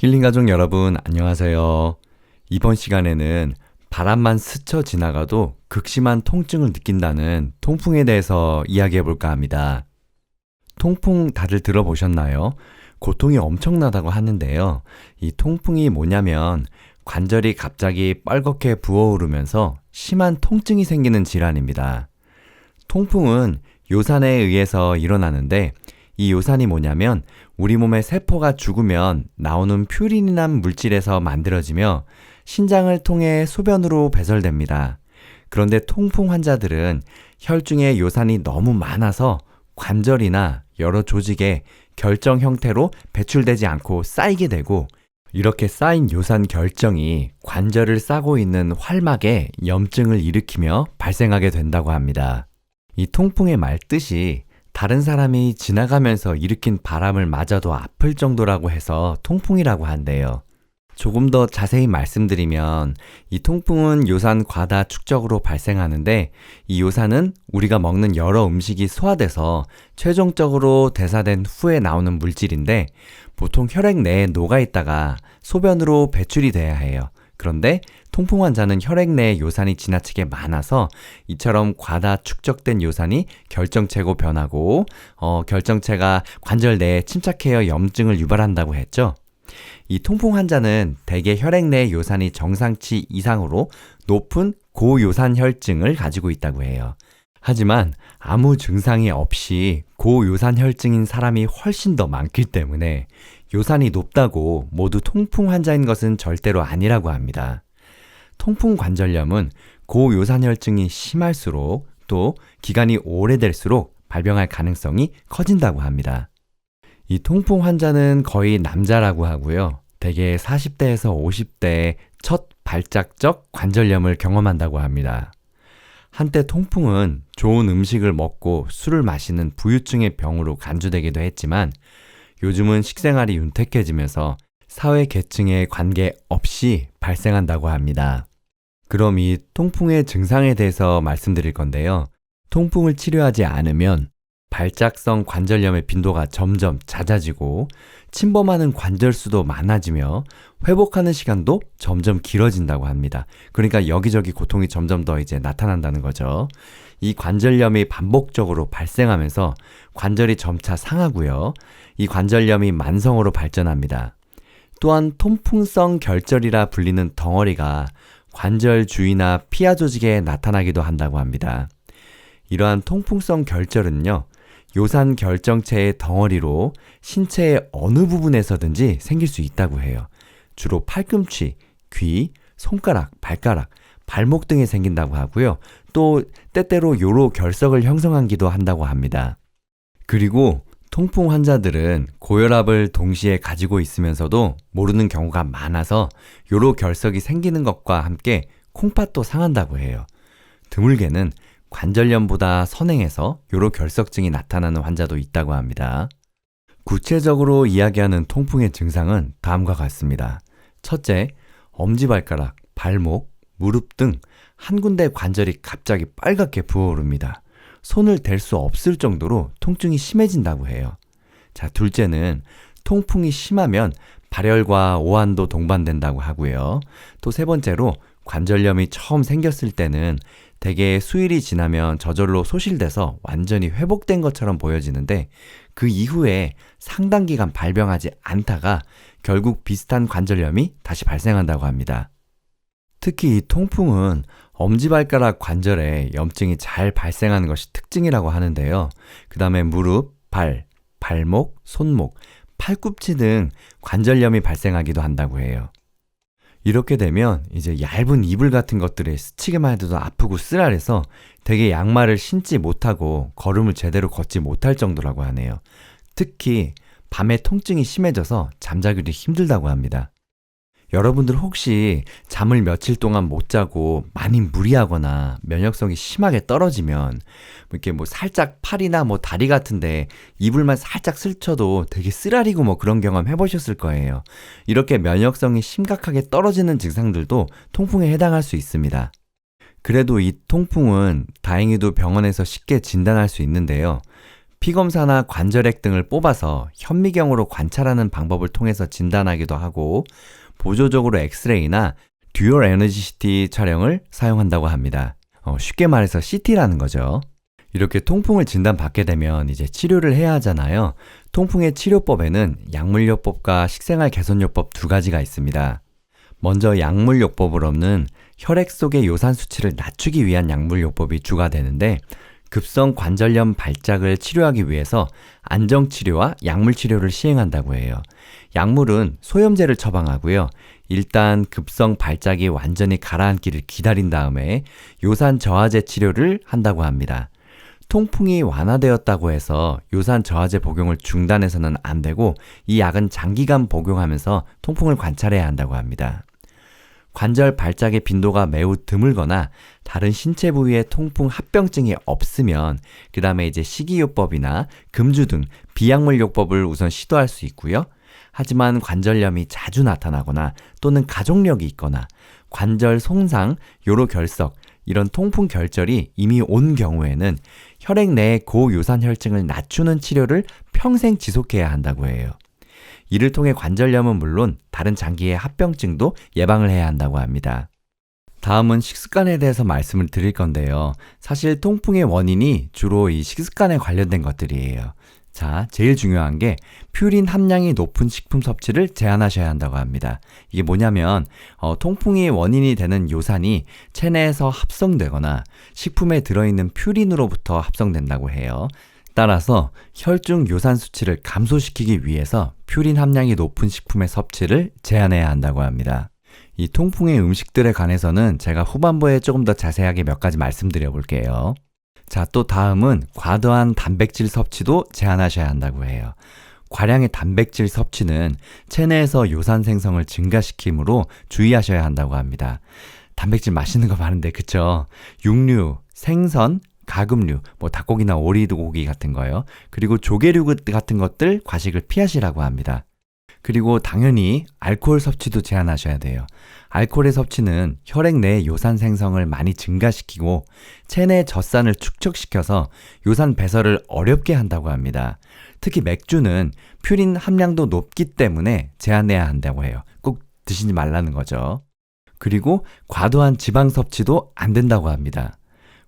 힐링 가족 여러분, 안녕하세요. 이번 시간에는 바람만 스쳐 지나가도 극심한 통증을 느낀다는 통풍에 대해서 이야기해 볼까 합니다. 통풍 다들 들어보셨나요? 고통이 엄청나다고 하는데요. 이 통풍이 뭐냐면 관절이 갑자기 빨갛게 부어오르면서 심한 통증이 생기는 질환입니다. 통풍은 요산에 의해서 일어나는데 이 요산이 뭐냐면 우리 몸의 세포가 죽으면 나오는 퓨린이란 물질에서 만들어지며 신장을 통해 소변으로 배설됩니다. 그런데 통풍 환자들은 혈중에 요산이 너무 많아서 관절이나 여러 조직에 결정 형태로 배출되지 않고 쌓이게 되고 이렇게 쌓인 요산 결정이 관절을 싸고 있는 활막에 염증을 일으키며 발생하게 된다고 합니다. 이 통풍의 말 뜻이 다른 사람이 지나가면서 일으킨 바람을 맞아도 아플 정도라고 해서 통풍이라고 한대요. 조금 더 자세히 말씀드리면 이 통풍은 요산 과다 축적으로 발생하는데 이 요산은 우리가 먹는 여러 음식이 소화돼서 최종적으로 대사된 후에 나오는 물질인데 보통 혈액 내에 녹아있다가 소변으로 배출이 돼야 해요. 그런데 통풍 환자는 혈액 내에 요산이 지나치게 많아서 이처럼 과다 축적된 요산이 결정체로 변하고 결정체가 관절 내에 침착해여 염증을 유발한다고 했죠. 이 통풍 환자는 대개 혈액 내 요산이 정상치 이상으로 높은 고요산혈증을 가지고 있다고 해요. 하지만 아무 증상이 없이 고요산혈증인 사람이 훨씬 더 많기 때문에 요산이 높다고 모두 통풍 환자인 것은 절대로 아니라고 합니다. 통풍 관절염은 고요산혈증이 심할수록 또 기간이 오래될수록 발병할 가능성이 커진다고 합니다. 이 통풍 환자는 거의 남자라고 하고요. 대개 40대에서 50대에 첫 발작적 관절염을 경험한다고 합니다. 한때 통풍은 좋은 음식을 먹고 술을 마시는 부유층의 병으로 간주되기도 했지만 요즘은 식생활이 윤택해지면서 사회 계층에 관계없이 발생한다고 합니다. 그럼 이 통풍의 증상에 대해서 말씀드릴 건데요. 통풍을 치료하지 않으면 발작성 관절염의 빈도가 점점 잦아지고 침범하는 관절 수도 많아지며 회복하는 시간도 점점 길어진다고 합니다. 그러니까 여기저기 고통이 점점 더 이제 나타난다는 거죠. 이 관절염이 반복적으로 발생하면서 관절이 점차 상하고요. 이 관절염이 만성으로 발전합니다. 또한 통풍성 결절이라 불리는 덩어리가 관절 주위나 피하 조직에 나타나기도 한다고 합니다. 이러한 통풍성 결절은요, 요산 결정체의 덩어리로 신체의 어느 부분에서든지 생길 수 있다고 해요. 주로 팔꿈치, 귀, 손가락, 발가락, 발목 등에 생긴다고 하고요. 또 때때로 요로 결석을 형성하기도 한다고 합니다. 그리고 통풍 환자들은 고혈압을 동시에 가지고 있으면서도 모르는 경우가 많아서 요로 결석이 생기는 것과 함께 콩팥도 상한다고 해요. 드물게는 관절염보다 선행해서 요로 결석증이 나타나는 환자도 있다고 합니다. 구체적으로 이야기하는 통풍의 증상은 다음과 같습니다. 첫째, 엄지발가락, 발목, 무릎 등 한 군데 관절이 갑자기 빨갛게 부어오릅니다. 손을 댈 수 없을 정도로 통증이 심해진다고 해요. 자, 둘째는 통풍이 심하면 발열과 오한도 동반된다고 하고요. 또 세 번째로 관절염이 처음 생겼을 때는 대개 수일이 지나면 저절로 소실돼서 완전히 회복된 것처럼 보여지는데 그 이후에 상당 기간 발병하지 않다가 결국 비슷한 관절염이 다시 발생한다고 합니다. 특히 이 통풍은 엄지발가락 관절에 염증이 잘 발생하는 것이 특징이라고 하는데요. 그 다음에 무릎, 발, 발목, 손목, 팔꿈치 등 관절염이 발생하기도 한다고 해요. 이렇게 되면 이제 얇은 이불 같은 것들에 스치기만 해도 아프고 쓰라려서 되게 양말을 신지 못하고 걸음을 제대로 걷지 못할 정도라고 하네요. 특히 밤에 통증이 심해져서 잠자기도 힘들다고 합니다. 여러분들 혹시 잠을 며칠 동안 못 자고 많이 무리하거나 면역성이 심하게 떨어지면 이렇게 살짝 팔이나 다리 같은데 이불만 살짝 스쳐도 되게 쓰라리고 그런 경험 해보셨을 거예요. 이렇게 면역성이 심각하게 떨어지는 증상들도 통풍에 해당할 수 있습니다. 그래도 이 통풍은 다행히도 병원에서 쉽게 진단할 수 있는데요. 피검사나 관절액 등을 뽑아서 현미경으로 관찰하는 방법을 통해서 진단하기도 하고 보조적으로 엑스레이나 듀얼 에너지시티 촬영을 사용한다고 합니다. 쉽게 말해서 CT라는 거죠. 이렇게 통풍을 진단받게 되면 이제 치료를 해야 하잖아요. 통풍의 치료법에는 약물요법과 식생활 개선요법 두 가지가 있습니다. 먼저 약물요법으로는 혈액 속의 요산 수치를 낮추기 위한 약물요법이 주가 되는데 급성 관절염 발작을 치료하기 위해서 안정치료와 약물치료를 시행한다고 해요. 약물은 소염제를 처방하고요. 일단 급성 발작이 완전히 가라앉기를 기다린 다음에 요산 저하제 치료를 한다고 합니다. 통풍이 완화되었다고 해서 요산 저하제 복용을 중단해서는 안 되고 이 약은 장기간 복용하면서 통풍을 관찰해야 한다고 합니다. 관절 발작의 빈도가 매우 드물거나 다른 신체 부위의 통풍 합병증이 없으면 그 다음에 이제 식이요법이나 금주 등 비약물요법을 우선 시도할 수 있고요. 하지만 관절염이 자주 나타나거나 또는 가족력이 있거나 관절 손상, 요로 결석, 이런 통풍 결절이 이미 온 경우에는 혈액 내의 고요산 혈증을 낮추는 치료를 평생 지속해야 한다고 해요. 이를 통해 관절염은 물론 다른 장기의 합병증도 예방을 해야 한다고 합니다. 다음은 식습관에 대해서 말씀을 드릴 건데요. 사실 통풍의 원인이 주로 이 식습관에 관련된 것들이에요. 자, 제일 중요한 게 퓨린 함량이 높은 식품 섭취를 제한하셔야 한다고 합니다. 이게 뭐냐면 통풍의 원인이 되는 요산이 체내에서 합성되거나 식품에 들어있는 퓨린으로부터 합성된다고 해요. 따라서 혈중 요산 수치를 감소시키기 위해서 퓨린 함량이 높은 식품의 섭취를 제한해야 한다고 합니다. 이 통풍의 음식들에 관해서는 제가 후반부에 조금 더 자세하게 몇 가지 말씀드려 볼게요. 자, 또 다음은 과도한 단백질 섭취도 제한하셔야 한다고 해요. 과량의 단백질 섭취는 체내에서 요산 생성을 증가시키므로 주의하셔야 한다고 합니다. 단백질 맛있는 거 많은데 그쵸? 육류, 생선, 가금류, 닭고기나 오리고기 같은 거요. 그리고 조개류 같은 것들 과식을 피하시라고 합니다. 그리고 당연히 알코올 섭취도 제한하셔야 돼요. 알코올의 섭취는 혈액 내의 요산 생성을 많이 증가시키고 체내 젖산을 축적시켜서 요산 배설을 어렵게 한다고 합니다. 특히 맥주는 퓨린 함량도 높기 때문에 제한해야 한다고 해요. 꼭 드시지 말라는 거죠. 그리고 과도한 지방 섭취도 안 된다고 합니다.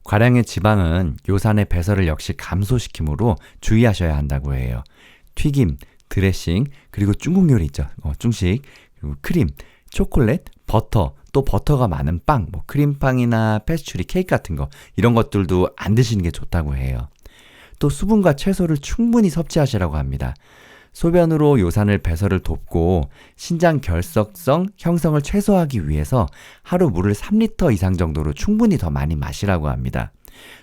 과량의 지방은 요산의 배설을 역시 감소시키므로 주의하셔야 한다고 해요. 튀김, 드레싱, 그리고 중국 요리 있죠. 중식, 그리고 크림, 초콜릿, 버터, 또 버터가 많은 빵, 크림빵이나 페스츄리, 케이크 같은 거 이런 것들도 안 드시는 게 좋다고 해요. 또 수분과 채소를 충분히 섭취하시라고 합니다. 소변으로 요산을 배설을 돕고 신장 결석성 형성을 최소화하기 위해서 하루 물을 3리터 이상 정도로 충분히 더 많이 마시라고 합니다.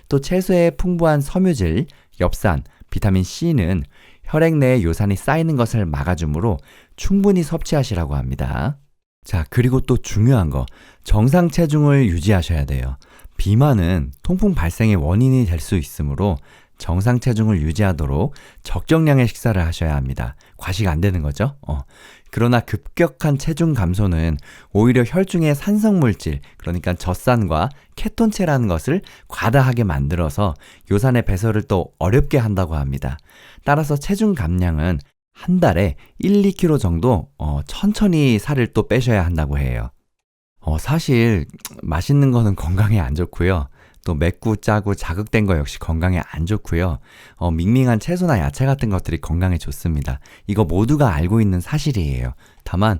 또 채소에 풍부한 섬유질, 엽산, 비타민 C는 혈액 내에 요산이 쌓이는 것을 막아주므로 충분히 섭취하시라고 합니다. 자, 그리고 또 중요한 거, 정상 체중을 유지하셔야 돼요. 비만은 통풍 발생의 원인이 될 수 있으므로 정상 체중을 유지하도록 적정량의 식사를 하셔야 합니다. 과식 안 되는 거죠? 그러나 급격한 체중 감소는 오히려 혈중의 산성물질, 그러니까 젖산과 케톤체라는 것을 과다하게 만들어서 요산의 배설을 또 어렵게 한다고 합니다. 따라서 체중 감량은 한 달에 1, 2kg 정도 천천히 살을 또 빼셔야 한다고 해요. 사실 맛있는 거는 건강에 안 좋고요. 또 맵고 짜고 자극된 거 역시 건강에 안 좋고요. 밍밍한 채소나 야채 같은 것들이 건강에 좋습니다. 이거 모두가 알고 있는 사실이에요. 다만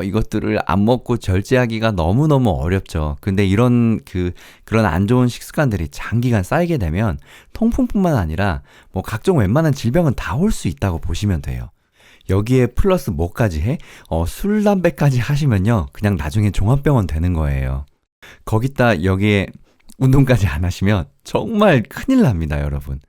이것들을 안 먹고 절제하기가 너무너무 어렵죠. 근데 그런 안 좋은 식습관들이 장기간 쌓이게 되면 통풍뿐만 아니라 각종 웬만한 질병은 다 올 수 있다고 보시면 돼요. 여기에 플러스 뭐까지 해? 술, 담배까지 하시면요. 그냥 나중에 종합병원 되는 거예요. 거기다 여기에 운동까지 안 하시면 정말 큰일 납니다, 여러분.